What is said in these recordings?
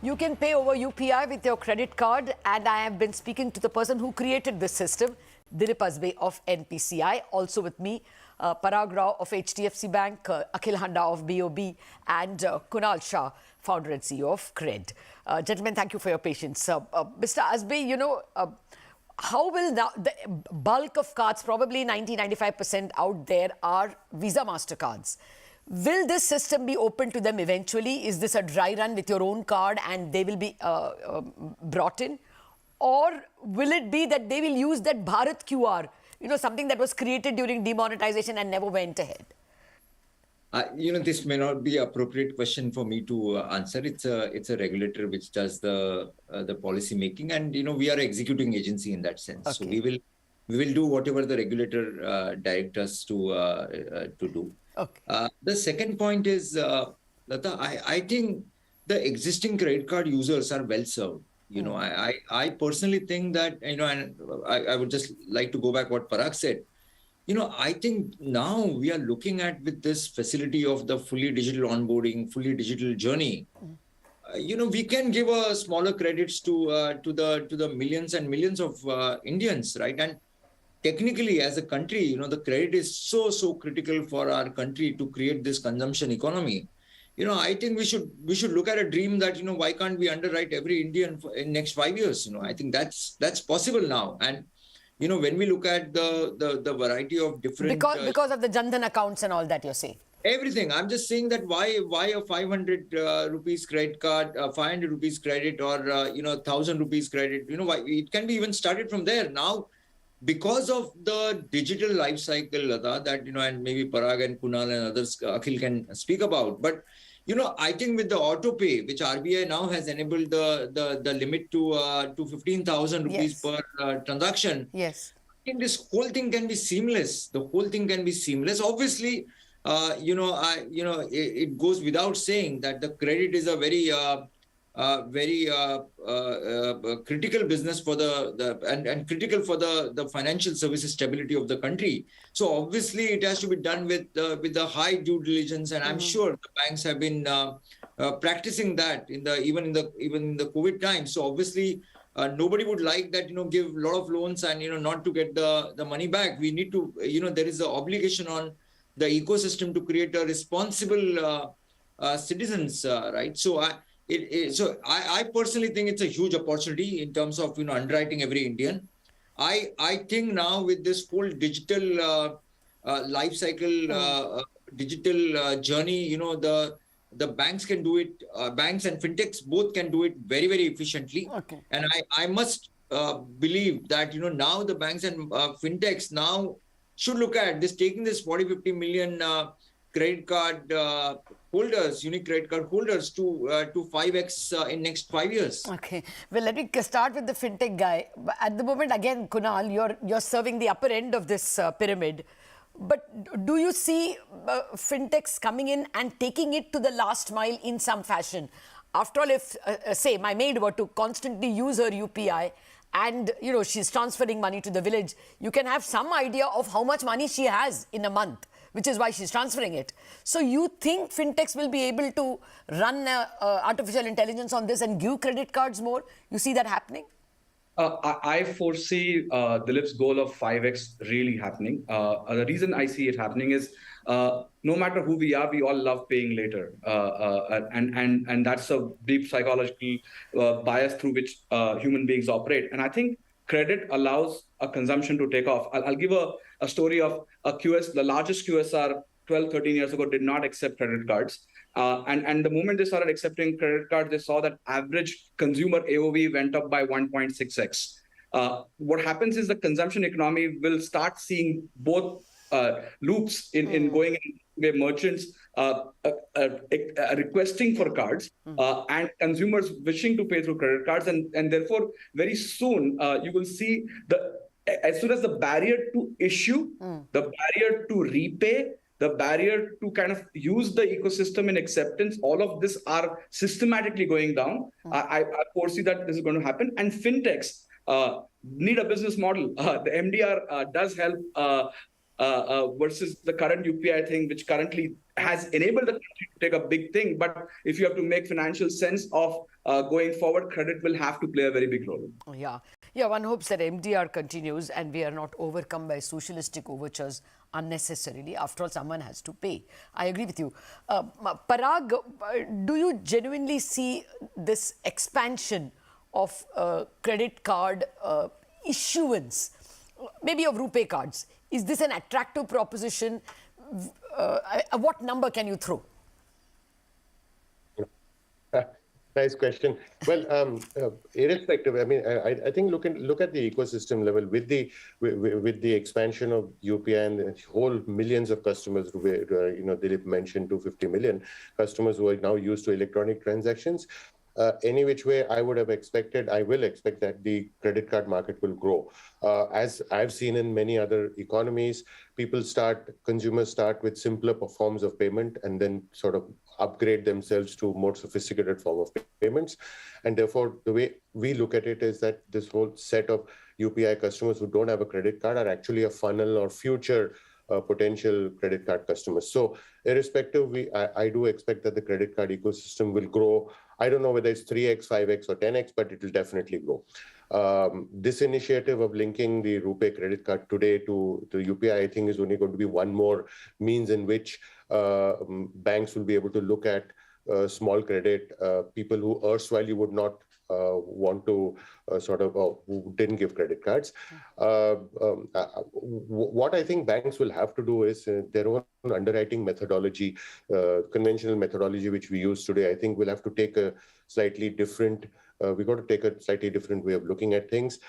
You can pay over UPI with your credit card, and I have been speaking to the person who created this system, Dilip Asbe of NPCI. Also with me, Parag Rao of HDFC Bank, Akhil Handa of BOB, and Kunal Shah, founder and CEO of Cred. Gentlemen, thank you for your patience. Mr. Asbe, you know, how will now the bulk of cards, probably 90-95% out there, are Visa MasterCards? Will this system be open to them eventually? Is this a dry run with your own card and they will be brought in? Or will it be that they will use that Bharat QR, you know, something that was created during demonetization and never went ahead? This may not be an appropriate question for me to answer. It's a regulator which does the policy making, and we are an executing agency in that sense. Okay. So we will do whatever the regulator directs us to do. Okay. The second point is, Lata, I think the existing credit card users are well served. I personally think that, and I would just like to go back what Parag said. I think now we are looking at, with this facility of the fully digital onboarding, fully digital journey, we can give a smaller credits to the millions and millions of Indians, right? And technically, as a country, the credit is so critical for our country to create this consumption economy. I think we should look at a dream that, why can't we underwrite every Indian in next 5 years? I think that's possible now. And when we look at the variety of different... Because of the Jan Dhan accounts and all that, you're saying? Everything. I'm just saying that why a 500 rupees credit card, 500 rupees credit, or 1,000 rupees credit, why it can be even started from there. Now, because of the digital life cycle, Lata, that, and maybe Parag and Kunal and others, Akhil can speak about. But, I think with the auto pay, which RBI now has enabled the limit to 15,000 rupees per transaction. Yes. I think this whole thing can be seamless. The whole thing can be seamless. Obviously, it goes without saying that the credit is a very critical business for and critical for the financial services stability of the country. So obviously it has to be done with the high due diligence, and I'm sure the banks have been practicing that even in the COVID times. So obviously nobody would like that, give a lot of loans and not to get the money back. We need to, there is an obligation on the ecosystem to create a responsible citizens, right? So I personally think it's a huge opportunity in terms of underwriting every Indian. I think now with this full digital life cycle, digital journey, the banks can do it. Banks and fintechs both can do it very, very efficiently. Okay. And I must believe that now the banks and fintechs now should look at this, taking this 40-50 million credit card holders, unique credit card holders to 5x in next 5 years. Okay. Well, let me start with the fintech guy. At the moment, again, Kunal, you're serving the upper end of this pyramid. But do you see fintechs coming in and taking it to the last mile in some fashion? After all, if, say, my maid were to constantly use her UPI and, she's transferring money to the village, you can have some idea of how much money she has in a month, which is why she's transferring it. So you think fintechs will be able to run artificial intelligence on this and give credit cards more? You see that happening? I foresee Dilip's goal of 5x really happening. The reason I see it happening is no matter who we are, we all love paying later. And that's a deep psychological bias through which human beings operate. And I think credit allows a consumption to take off. I'll give a story of a QS. The largest QSR 12, 13 years ago did not accept credit cards. And the moment they started accepting credit cards, they saw that average consumer AOV went up by 1.6x. What happens is the consumption economy will start seeing both loops in going in where merchants requesting for cards and consumers wishing to pay through credit cards. And therefore, very soon, you will see as soon as the barrier to issue, the barrier to repay, the barrier to kind of use the ecosystem in acceptance, all of this are systematically going down. I foresee that this is going to happen. And fintechs need a business model. The MDR does help versus the current UPI thing, which currently has enabled the country to take a big thing. But if you have to make financial sense of going forward, credit will have to play a very big role. Yeah. Yeah, one hopes that MDR continues and we are not overcome by socialistic overtures unnecessarily. After all, someone has to pay. I agree with you. Parag, do you genuinely see this expansion of credit card issuance, maybe of RuPay cards? Is this an attractive proposition? What number can you throw? Nice question. Well, irrespective, I mean, I think look at the ecosystem level with the expansion of UPI and the whole millions of customers. Dilip mentioned 250 million customers who are now used to electronic transactions. Any which way, I will expect that the credit card market will grow. As I've seen in many other economies, consumers start with simpler forms of payment and then sort of upgrade themselves to more sophisticated form of payments. And therefore, the way we look at it is that this whole set of UPI customers who don't have a credit card are actually a funnel or future potential credit card customers. So irrespective, I do expect that the credit card ecosystem will grow. I don't know whether it's 3x, 5x or 10x, but it will definitely grow. This initiative of linking the RuPay credit card today to the UPI, I think, is only going to be one more means in which banks will be able to look at small credit, people who erstwhile you would not want to who didn't give credit cards. What I think banks will have to do is their own underwriting methodology, conventional methodology which we use today. I think we'll have to take a slightly different. We've got to take a slightly different way of looking at things.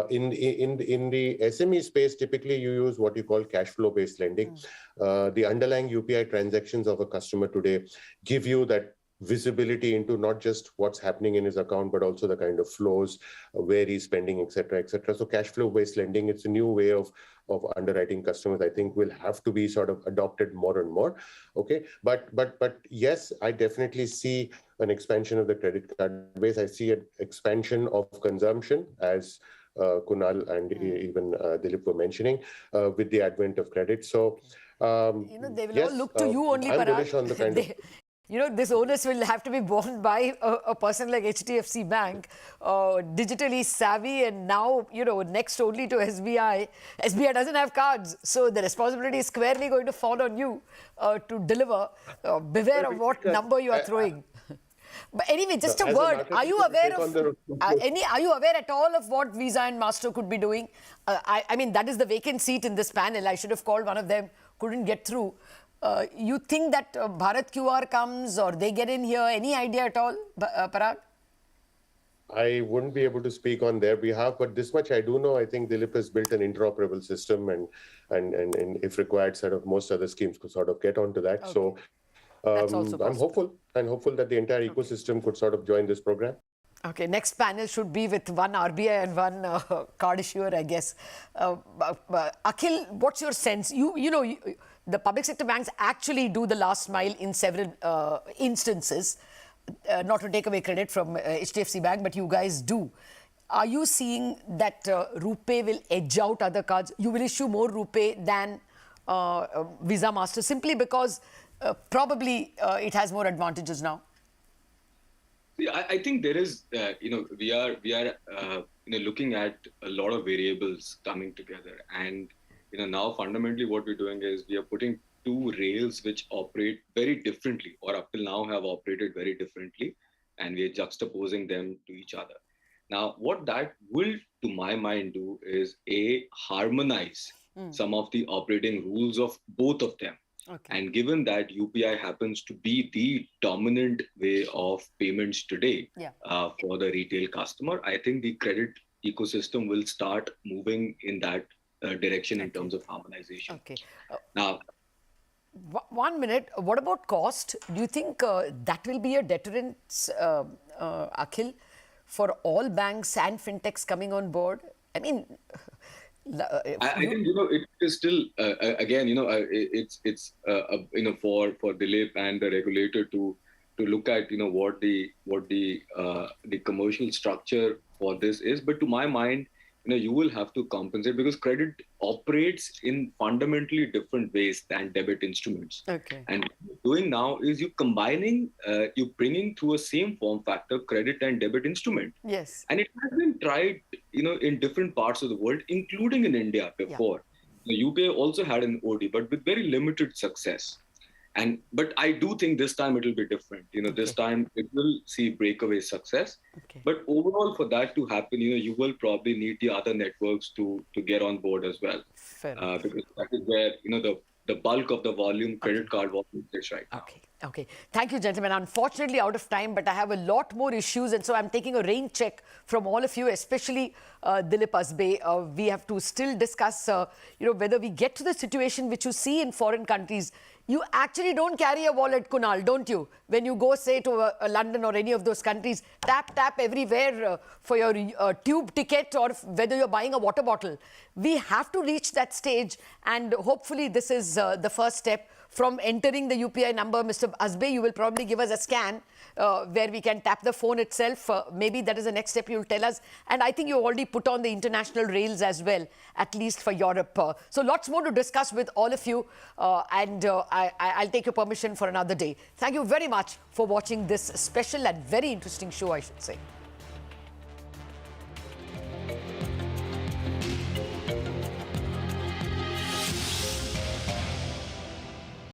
In the SME space, typically you use what you call cash flow based lending. The underlying UPI transactions of a customer today give you that visibility into not just what's happening in his account, but also the kind of flows, where he's spending, etc., etc. So cash flow based lending, it's a new way of underwriting customers. I think will have to be sort of adopted more and more. Okay, but yes, I definitely see an expansion of the credit card base. I see an expansion of consumption, as Kunal and even Dilip were mentioning, with the advent of credit. So they will all look to you only, I'm Parag. bullish on the kind of. This onus will have to be borne by a person like HDFC Bank, digitally savvy, and now, next only to SBI. SBI doesn't have cards, so the responsibility is squarely going to fall on you to deliver. Beware of what number you are throwing. But anyway, just a word. Are you aware of are you aware at all of what Visa and Master could be doing? I mean, that is the vacant seat in this panel. I should have called one of them, couldn't get through. You think that Bharat QR comes or they get in here? Any idea at all, Parag? I wouldn't be able to speak on their behalf, but this much I do know. I think Dilip has built an interoperable system, and if required, sort of most other schemes could sort of get onto that. Okay. So I'm hopeful that the entire ecosystem could sort of join this program. Okay, next panel should be with one RBI and one card issuer, I guess. Akhil, what's your sense? The public sector banks actually do the last mile in several instances, not to take away credit from HDFC Bank, but you guys do. Are you seeing that RuPay will edge out other cards? You will issue more RuPay than Visa Master simply because probably it has more advantages now? I think there is, we are looking at a lot of variables coming together, and now fundamentally what we're doing is we are putting two rails which operate very differently, or up till now have operated very differently, and we are juxtaposing them to each other. Now, what that will, to my mind, do is harmonize some of the operating rules of both of them. Okay. And given that UPI happens to be the dominant way of payments today for the retail customer, I think the credit ecosystem will start moving in that direction in terms of harmonization. Okay. Now, 1 minute. What about cost? Do you think that will be a deterrent, Akhil, for all banks and fintechs coming on board? I mean, I think it is still again it's for Dilip and the regulator to look at what the commercial structure for this is. But to my mind, you will have to compensate because credit operates in fundamentally different ways than debit instruments. Okay. And what you're doing now is you're bringing through a same form factor credit and debit instrument. Yes. And it has been tried, in different parts of the world, including in India before. The UPI also had an OD, but with very limited success. But I do think this time it will be different. This time it will see breakaway success. Okay. But overall, for that to happen, you will probably need the other networks to get on board as well. Fair enough. Because that is where the bulk of the volume, credit card volume is right now. Okay. Thank you, gentlemen. Unfortunately, out of time, but I have a lot more issues. And so I'm taking a rain check from all of you, especially Dilip Asbe. We have to still discuss, whether we get to the situation which you see in foreign countries. You actually don't carry a wallet, Kunal, don't you? When you go, say, to London or any of those countries, tap everywhere for your tube ticket or whether you're buying a water bottle. We have to reach that stage, and hopefully this is the first step. From entering the UPI number, Mr. Asbe, you will probably give us a scan where we can tap the phone itself. Maybe that is the next step you'll tell us. And I think you already put on the international rails as well, at least for Europe. So lots more to discuss with all of you. I'll take your permission for another day. Thank you very much for watching this special and very interesting show, I should say.